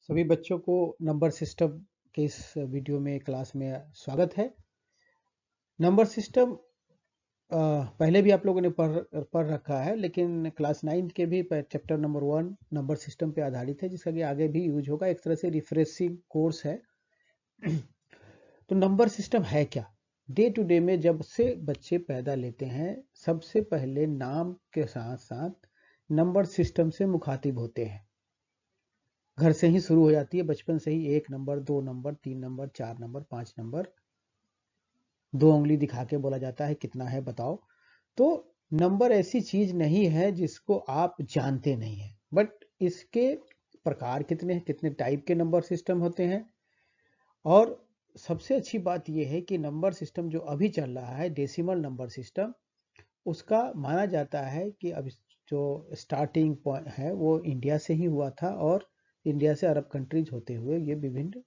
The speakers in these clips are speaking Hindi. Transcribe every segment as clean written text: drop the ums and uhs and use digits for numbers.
सभी बच्चों को नंबर सिस्टम के इस वीडियो में क्लास में स्वागत है। नंबर सिस्टम पहले भी आप लोगों ने पढ़ रखा है, लेकिन क्लास 9 के भी चैप्टर नंबर 1 नंबर सिस्टम पे आधारित है, जिसका कि आगे भी यूज होगा। एक तरह से रिफ्रेशिंग कोर्स है। तो नंबर सिस्टम है क्या? डे टू डे में जब से बच्चे पैदा लेते हैं, सबसे पहले नाम के साथ साथ नंबर सिस्टम से मुखातिब होते हैं। घर से ही शुरू हो जाती है, बचपन से ही 1 number, 2 number, 3 number, 4 number, 5 number, 2 उंगली दिखा के बोला जाता है कितना है बताओ। तो नंबर ऐसी चीज नहीं है जिसको आप जानते नहीं है, बट इसके प्रकार कितने कितने टाइप के नंबर सिस्टम होते हैं। और सबसे अच्छी बात यह है कि नंबर सिस्टम जो अभी चल रहा है, डेसिमल नंबर सिस्टम, उसका माना जाता है कि अब जो स्टार्टिंग पॉइंट है वो इंडिया से ही हुआ था, और इंडिया से अरब कंट्रीज होते हुए ये विभिन्न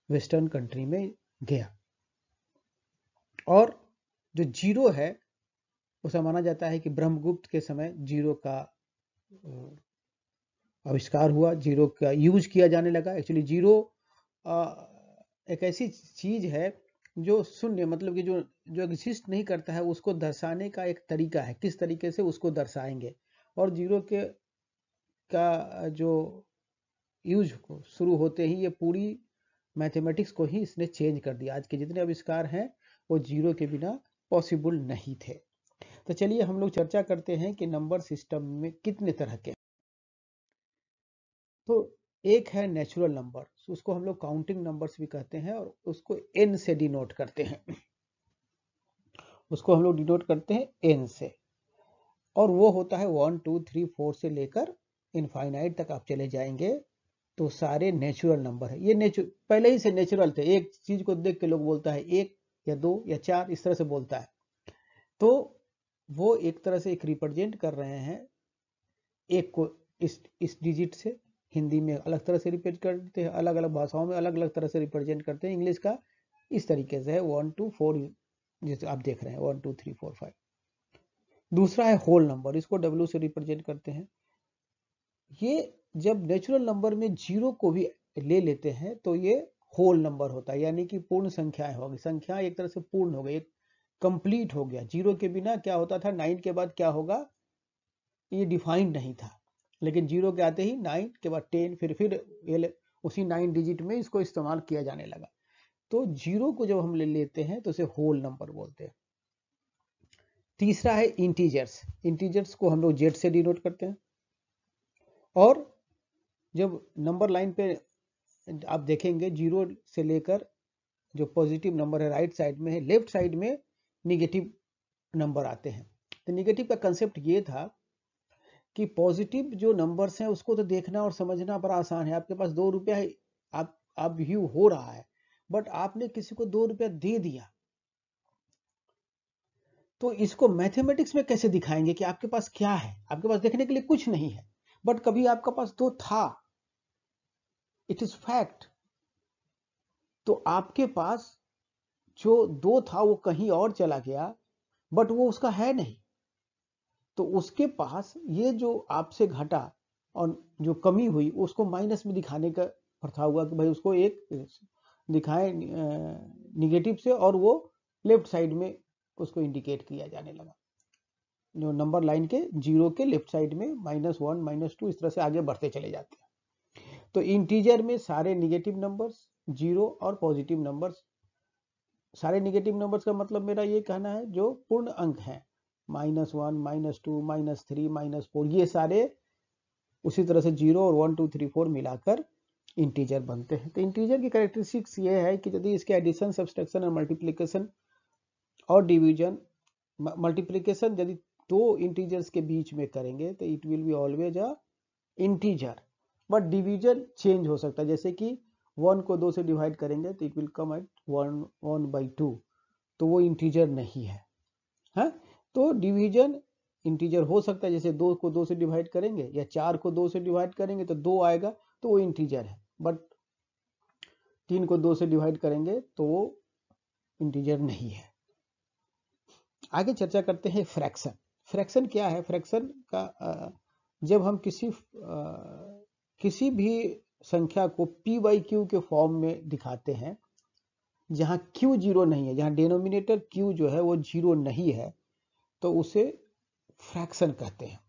वेस्टर्न कंट्री में गया। और जो जीरो है उसे माना जाता है कि ब्रह्मगुप्त के समय जीरो का आविष्कार हुआ, जीरो का यूज किया जाने लगा। एक्चुअली जीरो एक ऐसी चीज है जो शून्य, मतलब कि जो एग्जिस्ट नहीं करता है, उसको दर्शाने का एक तरीका है, किस तरीके से उसको दर्शाएंगे। और जीरो के का जो यूज को शुरू होते ही ये पूरी मैथमेटिक्स को ही इसने चेंज कर दिया। आज के जितने आविष्कार हैं वो जीरो के बिना पॉसिबल नहीं थे। तो चलिए हम लोग चर्चा करते हैं कि नंबर सिस्टम में कितने तरह के। तो एक है नेचुरल नंबर, उसको हम लोग काउंटिंग नंबर्स भी कहते हैं, और उसको एन से डिनोट करते हैं। उसको हम लोग डिनोट करते हैं एन से। और वो होता है 1 2 3 4 से लेकर इनफाइनाइट तक आप चले जाएंगे तो सारे नेचुरल नंबर है। ये पहले ही से नेचुरल थे। एक चीज को देख के लोग बोलता है 1 या 2 या 4, इस तरह से बोलता है। तो वो एक तरह से एक रिप्रेजेंट कर रहे हैं एक को इस डिजिट से। हिंदी में अलग तरह से रिप्रेजेंट करते हैं, अलग अलग भाषाओं में अलग अलग तरह से रिप्रेजेंट करते हैं। इंग्लिश का इस तरीके से है 1 2 4, जैसे आप देख रहे हैं 1 2 3 4 5। दूसरा है होल नंबर, इसको डब्ल्यू से रिप्रेजेंट करते हैं। ये जब नेचुरल नंबर में जीरो को भी ले लेते हैं तो ये होल नंबर होता है, यानी कि पूर्ण संख्याएं होगी। संख्या एक तरह से पूर्ण हो गई, एक कंप्लीट हो गया। जीरो के बिना क्या होता था, 9 के बाद क्या होगा ये डिफाइंड नहीं था, लेकिन जीरो के आते ही 9 के बाद 10, फिर उसी 9 डिजिट में इसको इस्तेमाल किया जाने लगा। तो जीरो को जब हम ले लेते हैं तो उसे होल नंबर बोलते हैं। तीसरा है इंटीजर्स। इंटीजर्स को हम लोग जेड से डिनोट करते हैं। और जब नंबर लाइन पे आप देखेंगे, जीरो से लेकर जो पॉजिटिव नंबर है राइट साइड में है, लेफ्ट साइड में निगेटिव नंबर आते हैं। तो निगेटिव का कंसेप्ट ये था कि पॉजिटिव जो नंबर्स हैं उसको तो देखना और समझना बड़ा आसान है। आपके पास 2 रुपया है, आप व्यू हो रहा है, बट आपने किसी को 2 रुपया दे दिया, तो इसको मैथमेटिक्स में कैसे दिखाएंगे कि आपके पास क्या है? आपके पास देखने के लिए कुछ नहीं है, बट कभी आपके पास 2 था, इट इज फैक्ट। तो आपके पास जो 2 था वो कहीं और चला गया, बट वो उसका है नहीं। तो उसके पास ये जो आपसे घटा और जो कमी हुई उसको माइनस में दिखाने का प्रथा हुआ कि भाई उसको एक दिखाएं निगेटिव से, और वो लेफ्ट साइड में उसको इंडिकेट किया जाने लगा। जो नंबर लाइन के जीरो के लेफ्ट साइड में -1 -2 इस तरह से आगे बढ़ते चले जाते हैं। तो इंटीजर में सारे निगेटिव नंबर्स, जीरो और पॉजिटिव नंबर्स। सारे निगेटिव नंबर्स का मतलब मेरा ये कहना है जो पूर्ण अंक हैं, -1 -2 -3 -4, ये सारे उसी तरह से 0 और 1 2 3 4 मिलाकर इंटीजर बनते हैं। तो इंटीजर की कैरेक्टरिस्टिक्स ये है कि यदि इसके एडिशन, सब्सट्रैक्शन और मल्टीप्लिकेशन और डिवीजन, मल्टीप्लिकेशन यदि 2 इंटीजर्स के बीच में करेंगे तो it will be always a integer. But division change हो सकता है, जैसे कि 1 को 2 से डिवाइड करेंगे तो इट विल कम एट 1/2, तो वो इंटीजर नहीं है। हाँ, तो डिवीजन इंटीजर हो सकता है, जैसे 2 को 2 से डिवाइड करेंगे या 4 को 2 से डिवाइड करेंगे तो 2 आएगा, तो वो इंटीजर है। बट 3 को 2 से डिवाइड करेंगे तो वो इंटीजर नहीं है। आगे चर्चा करते हैं फ्रैक्शन। फ्रैक्शन क्या है? फ्रैक्शन का जब हम किसी भी संख्या को p बाई क्यू के फॉर्म में दिखाते हैं, जहां q जीरो नहीं है, जहां डिनोमिनेटर q जो है वो जीरो नहीं है, तो उसे फ्रैक्शन कहते हैं।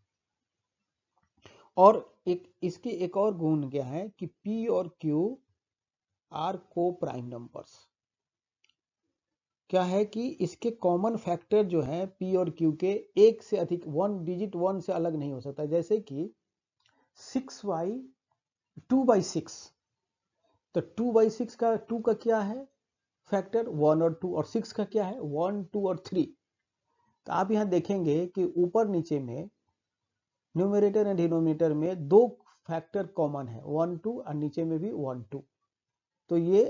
और इसकी एक और गुण क्या है कि p और q आर को प्राइम नंबर्स। क्या है कि इसके कॉमन फैक्टर जो है p और q के एक से अधिक, वन डिजिट वन से अलग नहीं हो सकता। जैसे कि 2/6, तो 2/6 का 2 का क्या है फैक्टर, 1 और 2, और 6 का क्या है 1, 2 और 3। तो आप यहां देखेंगे कि ऊपर नीचे में न्यूमरेटर एंड डिनोमिनेटर में दो फैक्टर कॉमन है, 1, 2, और नीचे में भी 1, 2। तो ये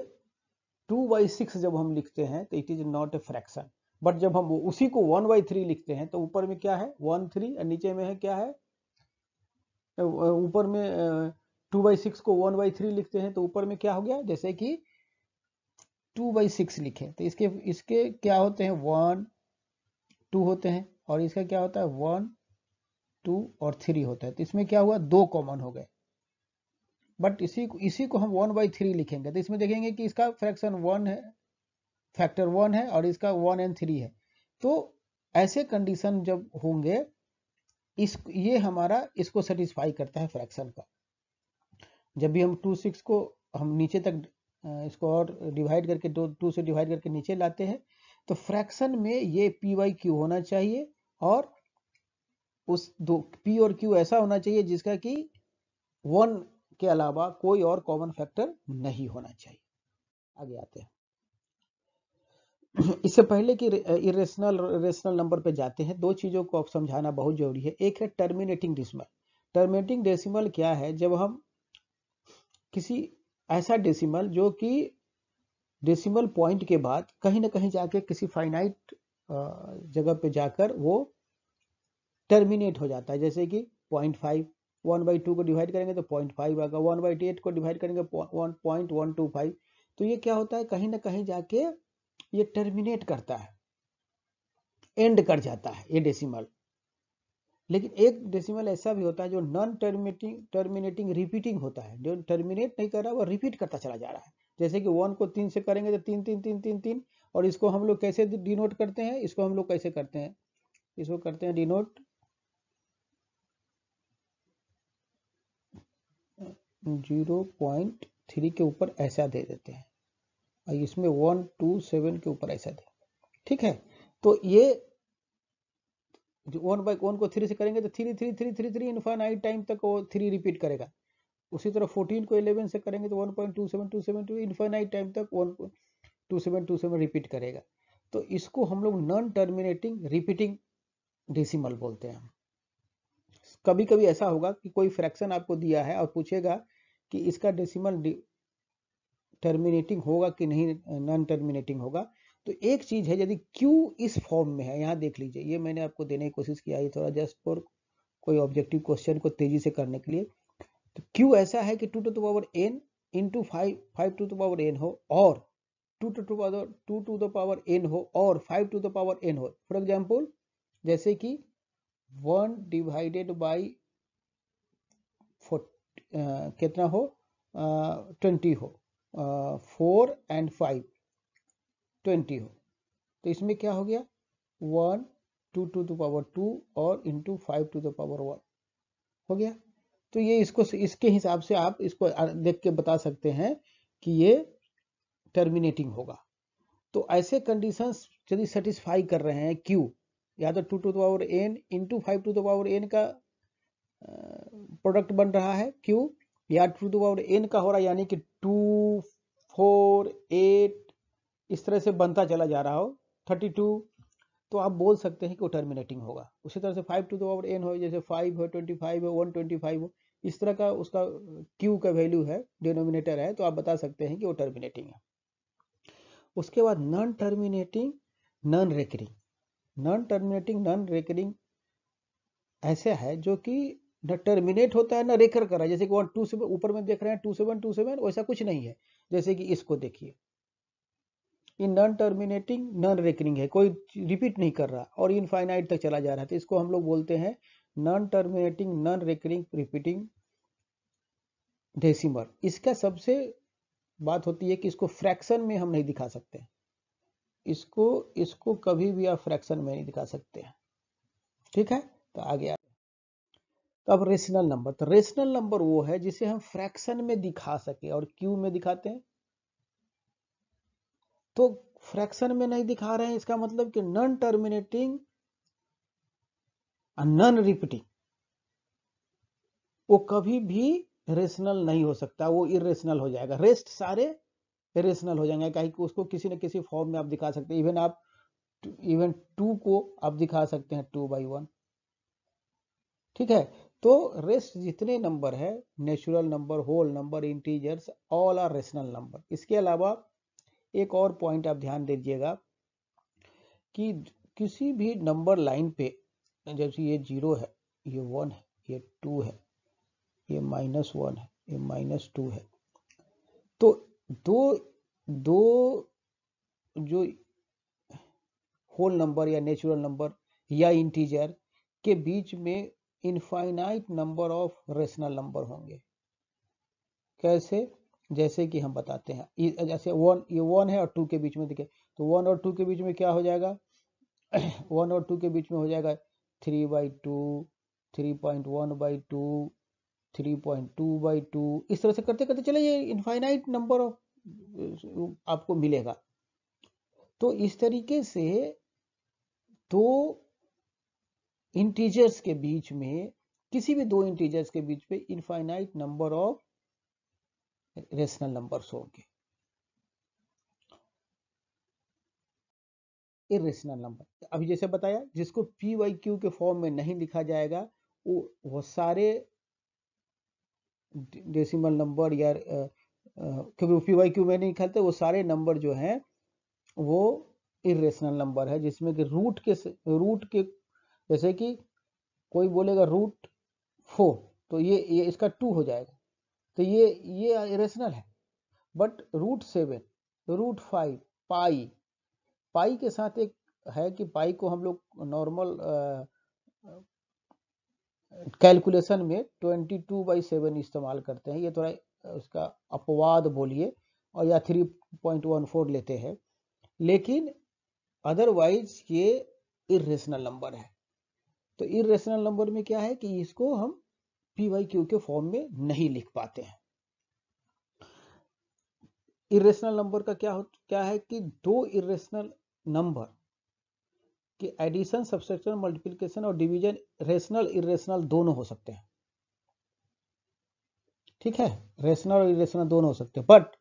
2/6 जब हम लिखते हैं तो it is not a fraction. But जब हम उसी को 1/3 लिखते हैं तो ऊपर में क्या है 1, 3, और नीचे में है क्या है, ऊपर में 2/6 को 1/3 लिखते हैं तो ऊपर में क्या हो गया, जैसे कि 2/6 लिखे तो इसके इसके क्या होते हैं 1, 2 होते हैं, और इसका क्या होता है 1, 2 और 3 होता है। तो इसमें क्या हुआ, दो कॉमन हो गए। बट इसी को हम 1/3 लिखेंगे तो इसमें देखेंगे कि इसका फ्रैक्शन 1 है, फैक्टर 1 है, और इसका 1 और 3 है। तो ऐसे कंडीशन जब होंगे, ये हमारा इसको सेटिस्फाई करता है फ्रैक्शन का। जब भी हम 2/6 को हम नीचे तक इसको और डिवाइड करके 2 से डिवाइड करके नीचे लाते हैं, तो फ्रैक्शन में ये p/q होना चाहिए, और उस दो p और q ऐसा होना चाहिए जिसका कि 1 के अलावा कोई और कॉमन फैक्टर नहीं होना चाहिए। आगे आते हैं। इससे पहले कि रेशनल नंबर पे जाते हैं, दो चीजों को आप समझाना बहुत जरूरी है। एक है टर्मिनेटिंग डेसिमल। टर्मिनेटिंग डेसिमल क्या है, जब हम किसी ऐसा डेसिमल जो कि डेसिमल पॉइंट के बाद कहीं ना कहीं जाके किसी फाइनाइट जगह पे जाकर वो टर्मिनेट हो जाता है, जैसे कि 0.5, 1/2 को डिवाइड करेंगे तो 0.5 आएगा, 1/8 को डिवाइड करेंगे 0.125। तो ये क्या होता है, कहीं ना कहीं जाके ये टर्मिनेट करता है, एंड कर जाता है ये डेसिमल। लेकिन एक डेसिमल ऐसा भी होता है जो नॉन टर्मिनेटिंग रिपीटिंग होता है, जो टर्मिनेट नहीं कर रहा, वो रिपीट करता चला जा रहा है। जैसे कि 1 को 3 से करेंगे तो 3 3 3 3 3, और इसको हम लोग कैसे डिनोट करते हैं, इसको हम लोग कैसे करते हैं, इसको करते हैं डिनोट 0.3 के ऊपर ऐसा दे देते हैं, और इसमें 1, 2, 7 के ऊपर ऐसा दे, ठीक है। तो ये 1/1 को 3 से करेंगे तो 3 3 3 3 3 इनफाइनाइट टाइम तक वो 3 रिपीट करेगा। उसी तरह 14 को 11 से करेंगे तो 1.2727 इनफाइनाइट टाइम तक 1.2727 रिपीट करेगा। तो इसको हम लोग नॉन टर्मिनेटिंग रिपीटिंग डेसिमल बोलते हैं। कभी कभी ऐसा होगा कि कोई फ्रैक्शन आपको दिया है और पूछेगा कि इसका डेसिमल टर्मिनेटिंग होगा कि नहीं, नॉन टर्मिनेटिंग होगा। तो एक चीज है, यदि Q इस फॉर्म में है, यहां देख लीजिए, ये मैंने आपको देने की कोशिश किया है थोड़ा जस्ट फॉर कोई ऑब्जेक्टिव क्वेश्चन को तेजी से करने के लिए। तो Q ऐसा है कि 2 to the power n into 5 to the power n हो, और 2 to the power n हो, और 5 to the power n हो। फॉर एग्जाम्पल जैसे कि 1 डिवाइडेड बाई कितना हो 20 हो, 4 and 5 20 हो, तो इसमें क्या हो गया 1 2 to the power 2 और इंटू 5 to the power 1 हो गया। तो ये इसके हिसाब से आप इसको देख के बता सकते हैं कि ये टर्मिनेटिंग होगा। तो ऐसे कंडीशंस यदि सेटिस्फाई कर रहे हैं Q, या तो 2 to the power n into 5 to the power n का प्रोडक्ट बन रहा है Q, या 2 to the power n का हो रहा है, यानी कि 2 4 8 इस तरह से बनता चला जा रहा हो 32, तो आप बोल सकते हैं कि वो टर्मिनेटिंग होगा। उसी तरह से 5 to the power n हो, जैसे 5 हो, 25 हो, 125 हो, इस तरह का उसका Q का वैल्यू है, डिनोमिनेटर है, तो आप बता सकते हैं कि वो टर्मिनेटिंग है। उसके बाद non terminating non recurring. Non terminating non recurring ऐसे है जो कि न टर्मिनेट होता है न रेकर कर रहा है, जैसे कि 1 2 से ऊपर में देख रहे हैं 2727, वैसा कुछ नहीं है। जैसे कि इसको देखिए, ये नॉन टर्मिनेटिंग नॉन रेकरिंग है, कोई रिपीट नहीं कर रहा और इनफाइनाइट तक चला जा रहा है, तो इसको हम लोग बोलते हैं non terminating non recurring repeating decimal. इसका सबसे बात होती है कि इसको फ्रैक्शन में हम नहीं दिखा सकते, इसको कभी भी आप फ्रैक्शन में नहीं दिखा सकते हैं, ठीक है। तो आगे तो अब रेशनल नंबर, तो रेशनल नंबर वो है जिसे हम फ्रैक्शन में दिखा सके, और क्यों में दिखाते हैं? तो फ्रैक्शन में नहीं दिखा रहे हैं इसका मतलब कि नॉन टर्मिनेटिंग नॉन रिपीटिंग, वो कभी भी रेशनल नहीं हो सकता, वो इरेशनल हो जाएगा। रेस्ट सारे इरेशनल हो जाएंगे, कहीं उसको किसी न किसी फॉर्म में आप दिखा सकते हैं। इवन 2 को आप दिखा सकते हैं 2/1, ठीक है। तो रेस्ट जितने नंबर है, natural number, whole number, integers, all are rational number. इसके अलावा एक और पॉइंट आप ध्यान दीजिएगा कि किसी भी नंबर लाइन पे, जैसे ये 0 है, ये 1 है, ये 2 है, ये -1 है, ये -2 है, तो दो दो जो होल नंबर या नेचुरल नंबर या इंटीजर के बीच में infinite number of rational number होंगे। कैसे? जैसे कि हम बताते हैं, जैसे 1, ये 1 है और 2 के बीच में, देखिए तो 1 और 2 के बीच में क्या हो जाएगा 1 और 2 के बीच में हो जाएगा 3/2, 3.1/2, 3.2/2। इस तरह से करते करते चले, ये इनफाइनाइट नंबर ऑफ आपको मिलेगा। तो इस तरीके से दो इंटीजर्स के बीच में, किसी भी दो इंटीजर्स के बीच में infinite number of rational numbers होंगे। इरेशनल नंबर अभी जैसे बताया, जिसको p/q के फॉर्म में नहीं लिखा जाएगा, वो सारे डेसिमल नंबर या क्योंकि p/q में नहीं लिखाते, वो सारे नंबर जो हैं वो इरेशनल नंबर है, जिसमें कि रूट के जैसे कि कोई बोलेगा √4, तो ये इसका 2 हो जाएगा, तो ये इरेशनल है। बट √7, √5, पाई के साथ एक है कि पाई को हम लोग नॉर्मल कैलकुलेशन में 22/7 इस्तेमाल करते हैं, ये थोड़ा उसका अपवाद बोलिए, और या 3.14 लेते हैं, लेकिन अदरवाइज ये इरेशनल नंबर है। तो इरेशनल नंबर में क्या है कि इसको हम p/q के फॉर्म में नहीं लिख पाते हैं। इरेशनल नंबर का क्या है कि दो इरेशनल नंबर कि एडिशन, सब्सट्रैक्शन, मल्टीप्लिकेशन और डिवीजन रेशनल इरेशनल दोनों हो सकते हैं, ठीक है। रेशनल और इरेशनल दोनों हो सकते हैं, बट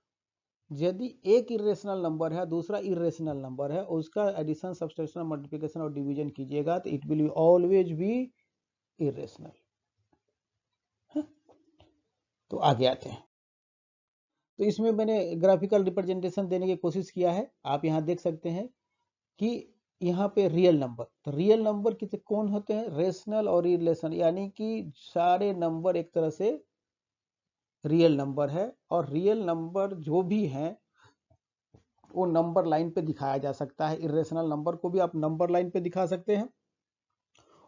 यदि एक इरेशनल नंबर है, दूसरा इरेशनल नंबर है, उसका एडिशन, सब्सट्रैक्शन, मल्टीप्लिकेशन और डिवीजन कीजिएगा तो it will always be irrational. तो आगे आते हैं। तो इसमें मैंने ग्राफिकल रिप्रेजेंटेशन देने की कोशिश किया है। आप यहाँ देख सकते हैं कि यहाँ पे रियल नंबर, तो रियल नंबर कितने कौन होते हैं? रेशनल और इरेशनल, यानी कि सारे नंबर एक तरह से रियल नंबर है, और रियल नंबर जो भी हैं वो नंबर लाइन पे दिखाया जा सकता है। इरेशनल नंबर को भी आप नंबर लाइन पे दिखा सकते हैं।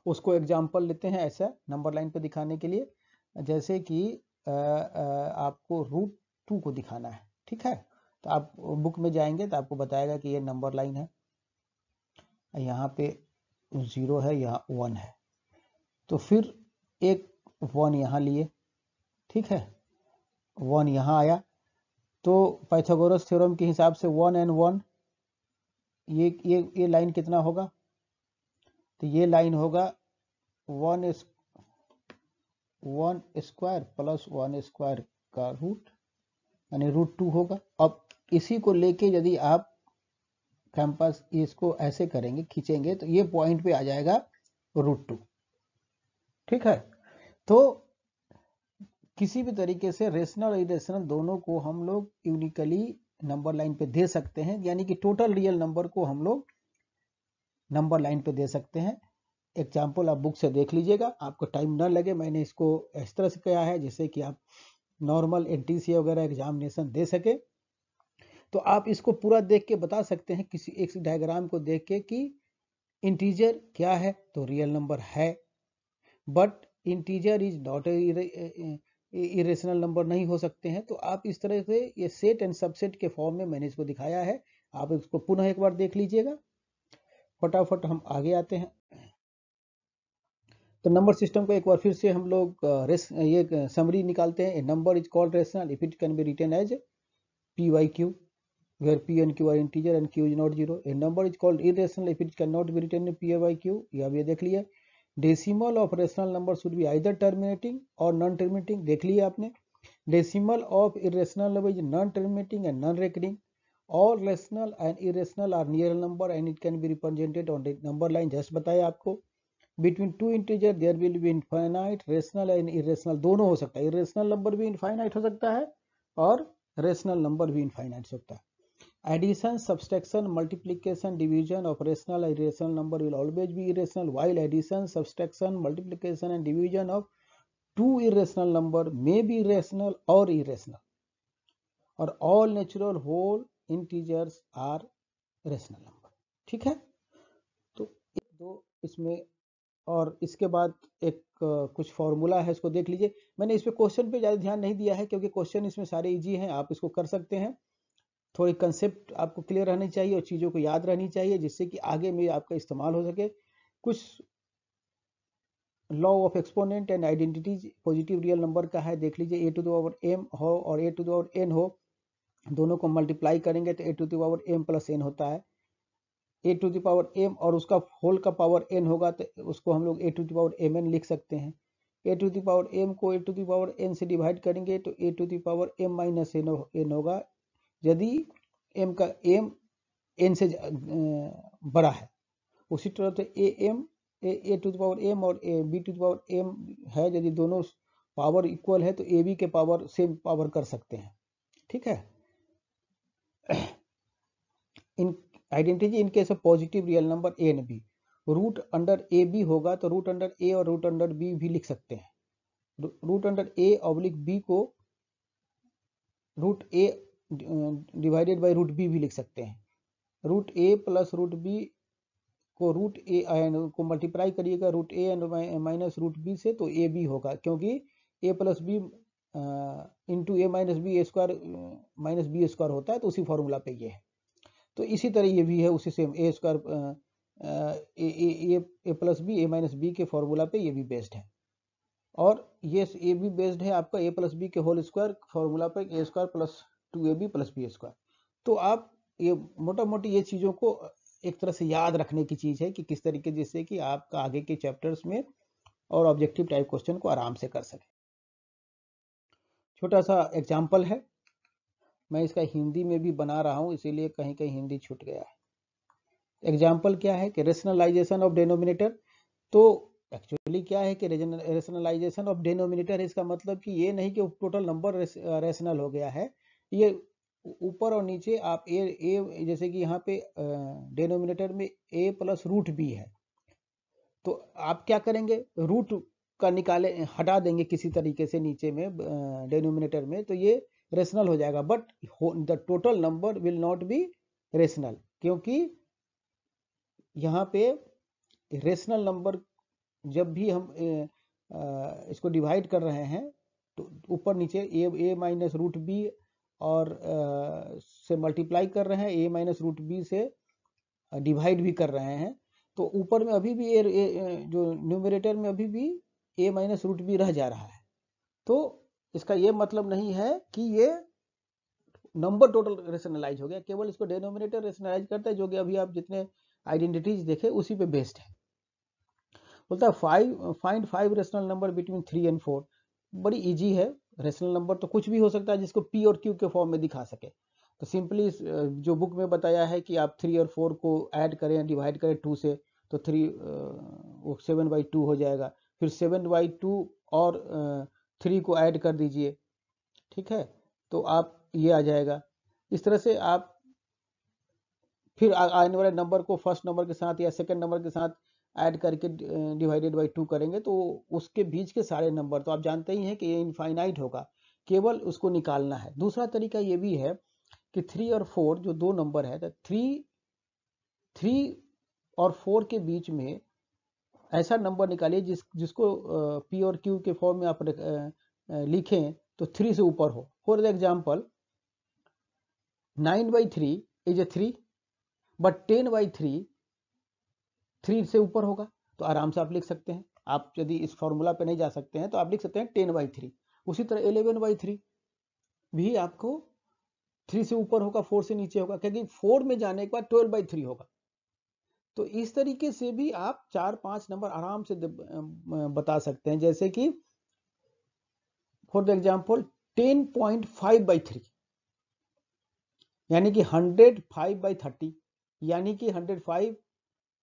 उसको एग्जांपल लेते हैं ऐसा नंबर लाइन पे दिखाने के लिए, जैसे कि आपको √2 को दिखाना है, ठीक है। तो आप बुक में जाएंगे तो आपको बताएगा कि ये नंबर लाइन है, यहाँ पे 0 है, यहाँ 1 है, तो फिर एक 1 यहाँ लिए, ठीक है, 1 यहाँ आया, तो पाइथागोरस थ्योरम के हिसाब से 1 and 1, ये लाइन कितना होगा? तो ये लाइन होगा 1 स्क्वायर प्लस 1 स्क्वायर का रूट, यानी √2 होगा। अब इसी को लेके यदि आप कैंपस इसको ऐसे करेंगे, खींचेंगे, तो ये पॉइंट पे आ जाएगा √2, ठीक है। तो किसी भी तरीके से रेशनल और इरेशनल दोनों को हम लोग यूनिकली नंबर लाइन पे दे सकते हैं, यानी कि टोटल रियल नंबर को हम लोग नंबर लाइन पे दे सकते हैं। एग्जाम्पल आप बुक से देख लीजिएगा, आपको टाइम ना लगे, मैंने इसको इस तरह से किया है जिससे कि आप नॉर्मल NTC वगैरह एग्जामिनेशन दे सके। तो आप इसको पूरा देख के बता सकते हैं, किसी एक डायग्राम को देख के, कि इंटीजर क्या है, तो रियल नंबर है, but integer is not irrational number नहीं हो सकते हैं। तो आप इस तरह से ये सेट एंड सबसेट के फॉर्म में मैंने इसको दिखाया है, आप इसको पुनः एक बार देख लीजिएगा। फटाफट हम आगे आते हैं। तो नंबर सिस्टम को एक बार फिर से हम लोग ये समरी निकालते हैं। A number is called rational if it can be written as P by Q, where p and q are integer and q is not zero. A number is called irrational if it cannot be written in p by q. ये अब ये देख लिया। Decimal of rational number should be either terminating और नॉन टर्मिनेटिंग, देख लिया आपने। Decimal of irrational number is non terminating and non recurring. All rational and irrational are real number and it can be represented on the number line, just बताया आपको। Between two integer there will be infinite, rational and irrational दोनों हो सकता है। इरेशनल नंबर भी इनफाइनाइट हो सकता है और रेशनल नंबर भी इनफाइनाइट हो सकता है। Addition, subtraction, multiplication, division of rational and irrational number will always be irrational, while addition, subtraction, multiplication and division of two irrational number may be rational or irrational, और all natural whole integers are rational number। ठीक है, तो एक दो इसमें, और इसके बाद एक कुछ फॉर्मूला है, इसको देख लीजिए। मैंने इस पे क्वेश्चन पे ज़्यादा ध्यान नहीं दिया है क्योंकि क्वेश्चन इसमें सारे इजी हैं, आप इसको कर सकते हैं। थोड़ी कंसेप्ट आपको क्लियर रहनी चाहिए और चीज़ों को याद रहनी चाहिए जिससे कि आगे में आपका इस्तेमाल हो सके। कुछ law of exponent and identities positive real number का है, देख लीजिए। A to the power M हो और A to the power N हो, दोनों को मल्टीप्लाई करेंगे तो A to the power M plus N होता है। A to the power M और उसका होल का पावर एन होगा तो उसको हम लोग A to the power M N लिख सकते हैं। A to the power M को A to the power N से डिवाइड करेंगे तो A to the power M minus N होगा, यदि एम का एम एन से बड़ा है। उसी तरह से A to the power M और B to the power M है, यदि दोनों पावर इक्वल है तो ए बी के पावर सेम पावर कर सकते हैं। ठीक है, इन identity in case of positive real number A and B, root under A B होगा तो रूट अंडर ए और रूट अंडर बी भी लिख सकते हैं। Root under A oblique B को root A divided by root B भी लिख सकते हैं। Root A plus root B को रूट ए को मल्टीप्लाई करिएगा root A and minus root B से तो ए बी होगा, क्योंकि A plus B into A minus B square minus B square होता है, तो उसी फॉर्मूला पे ये है। तो इसी तरह ये भी है, उसी सेम ए स्क्वायर ए प्लस बी ए माइनस बी के फॉर्मूला पे ये भी बेस्ड है। और ये ए भी बेस्ड है आपका ए प्लस बी के होल स्क्वायर फॉर्मूला पे A square plus 2ab plus B square. तो आप ये मोटा मोटी ये चीज़ों को एक तरह से याद रखने की चीज़ है कि किस तरीके, जिससे कि आपका आगे के चैप्टर्स में और ऑब्जेक्टिव टाइप क्वेश्चन को आराम से कर सके। छोटा सा एग्जाम्पल है, मैं इसका हिंदी में भी बना रहा हूँ, इसीलिए कहीं कहीं हिंदी छूट गया है। एग्जाम्पल क्या है कि रेशनलाइजेशन ऑफ डेनोमिनेटर। तो एक्चुअली क्या है कि रेशनलाइजेशन ऑफ डेनोमिनेटर, इसका मतलब कि ये नहीं कि टोटल नंबर रेशनल हो गया है, ये ऊपर और नीचे आप ए जैसे कि यहाँ पे डेनोमिनेटर में ए प्लस रूट बी है, तो आप क्या करेंगे, रूट का निकाले हटा देंगे किसी तरीके से नीचे में डेनोमिनेटर में, तो ये रेशनल हो जाएगा। But the total number will not be rational, क्योंकि यहाँ पे रेशनल नंबर जब भी हम इसको डिवाइड कर रहे हैं तो ऊपर नीचे ए माइनस रूट बी और से मल्टीप्लाई कर रहे हैं, ए माइनस रूट बी से डिवाइड भी कर रहे हैं, तो ऊपर में अभी भी जो न्यूमरेटर में अभी भी ए माइनस रूट बी रह जा रहा है। तो इसका ये मतलब नहीं है कि ये नंबर टोटल रेशनलाइज हो गया, केवल इसको डेनोमिनेटर रेशनलाइज करता है, जो कि अभी आप जितने आइडेंटिटीज देखे उसी पे बेस्ड है। बोलता है find 5 rational number between 3 and 4। बड़ी इजी है, रेशनल नंबर तो कुछ भी हो सकता है जिसको पी और क्यू के फॉर्म में दिखा सके। तो सिंपली जो बुक में बताया है कि आप 3 और 4 को ऐड करें, डिवाइड करें 2 से, तो 3 वो 7/2 हो जाएगा। फिर 7/2 और 3 को ऐड कर दीजिए, ठीक है, तो आप ये आ जाएगा। इस तरह से आप फिर आने वाले नंबर को फर्स्ट नंबर के साथ या सेकंड नंबर के साथ ऐड करके डिवाइडेड बाई 2 करेंगे, तो उसके बीच के सारे नंबर तो आप जानते ही हैं कि ये इनफाइनाइट होगा, केवल उसको निकालना है। दूसरा तरीका ये भी है कि 3 और 4 जो दो नंबर है, तो 3 और 4 के बीच में ऐसा नंबर निकालिए जिसको पी और क्यू के फॉर्म में आप लिखें तो 3 से ऊपर हो। For example 9/3 is a 3, but 10/3 3 से ऊपर होगा, तो आराम से आप लिख सकते हैं। आप यदि इस फॉर्मूला पे नहीं जा सकते हैं तो आप लिख सकते हैं 10/3। उसी तरह 11/3 भी आपको 3 से ऊपर होगा, 4 से नीचे होगा, क्योंकि 4 में जाने के बाद 12/3 होगा। तो इस तरीके से भी आप 4-5 नंबर आराम से बता सकते हैं। जैसे कि फॉर एग्जाम्पल 10.5/3 यानी कि 105/30, यानी कि 105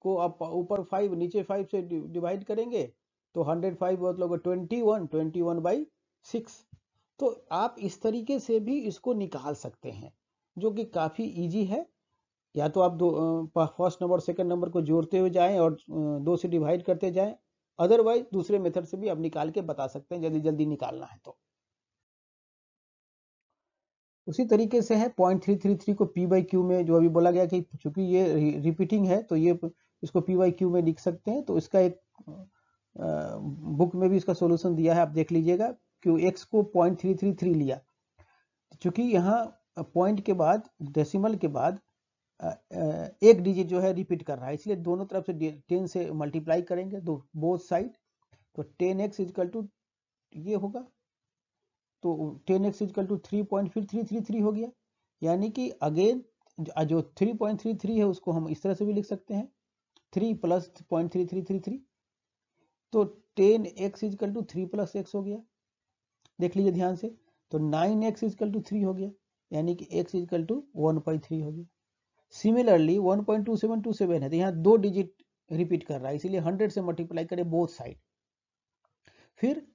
को आप ऊपर 5 नीचे 5 से डिवाइड करेंगे तो 105 मतलब 21/6। तो आप इस तरीके से भी इसको निकाल सकते हैं, जो कि काफी इजी है। या तो आप फर्स्ट नंबर सेकंड नंबर को जोड़ते हुए जाएं और 2 से डिवाइड करते जाएं, अदरवाइज दूसरे मेथड से भी आप निकाल के बता सकते हैं जल्दी जल्दी निकालना है तो। उसी तरीके से है 0.333 को p/q में, जो अभी बोला गया कि चूंकि ये रिपीटिंग है तो ये इसको p/q में लिख सकते हैं। तो इसका एक बुक में भी इसका सॉल्यूशन दिया है, आप देख लीजिएगा। qx को 0.333 लिया, चूंकि यहाँ पॉइंट के बाद डेसिमल के बाद एक डिजिट जो है रिपीट कर रहा है, इसलिए दोनों तरफ से 10 से मल्टीप्लाई करेंगे बोथ साइड, तो 10x इक्वल टू ये होगा, तो 10x इक्वल टू 3.333 हो गया। यानी कि अगेन जो 3.33 है उसको हम इस तरह से भी लिख सकते हैं, 3 प्लस 0.3333, तो 10x equal to 3 plus x हो गया। देख लीजिए ध्यान से, तो 9x इक्वल टू 3 हो गया, यानी कि x इक्वल टू 1/3 हो गया। सिमिलरली 1.2727 है, तो यहाँ 2 डिजिट रिपीट कर रहा है, इसीलिए 100 से मल्टीप्लाई करें बोथ साइड। फिर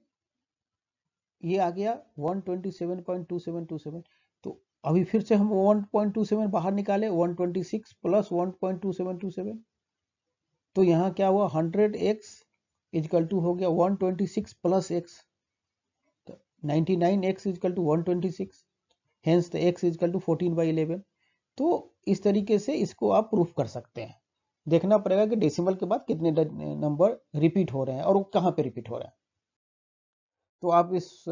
ये आ गया 127.2727, तो अभी फिर से हम 1.27 बाहर निकाले, 126 प्लस 1.2727, तो यहाँ क्या हुआ 100x इक्वल टू हो गया 126 प्लस x, तो 99x equal to 126, hence the x equal to 14/11। तो इस तरीके से इसको आप प्रूफ कर सकते हैं। देखना पड़ेगा कि डेसिमल के बाद कितने नंबर रिपीट हो रहे हैं और वो कहाँ पे रिपीट हो रहे हैं। तो आप इस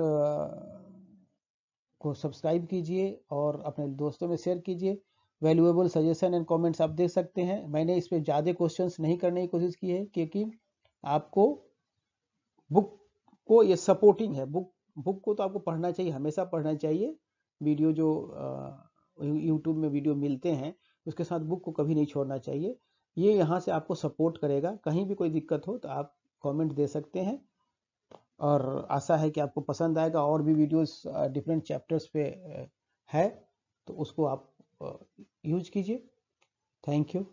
को सब्सक्राइब कीजिए और अपने दोस्तों में शेयर कीजिए। वैल्यूएबल सजेशन एंड कमेंट्स आप देख सकते हैं। मैंने इस पे ज़्यादा क्वेश्चंस नहीं करने की कोशिश की है, क्योंकि आपको बुक को ये सपोर्टिंग है। बुक को तो आपको पढ़ना चाहिए, हमेशा पढ़ना चाहिए। वीडियो जो यूट्यूब में वीडियो मिलते हैं उसके साथ बुक को कभी नहीं छोड़ना चाहिए। ये यहाँ से आपको सपोर्ट करेगा। कहीं भी कोई दिक्कत हो तो आप कमेंट दे सकते हैं, और आशा है कि आपको पसंद आएगा। और भी वीडियोस डिफरेंट चैप्टर्स पे है, तो उसको आप यूज कीजिए। Thank you.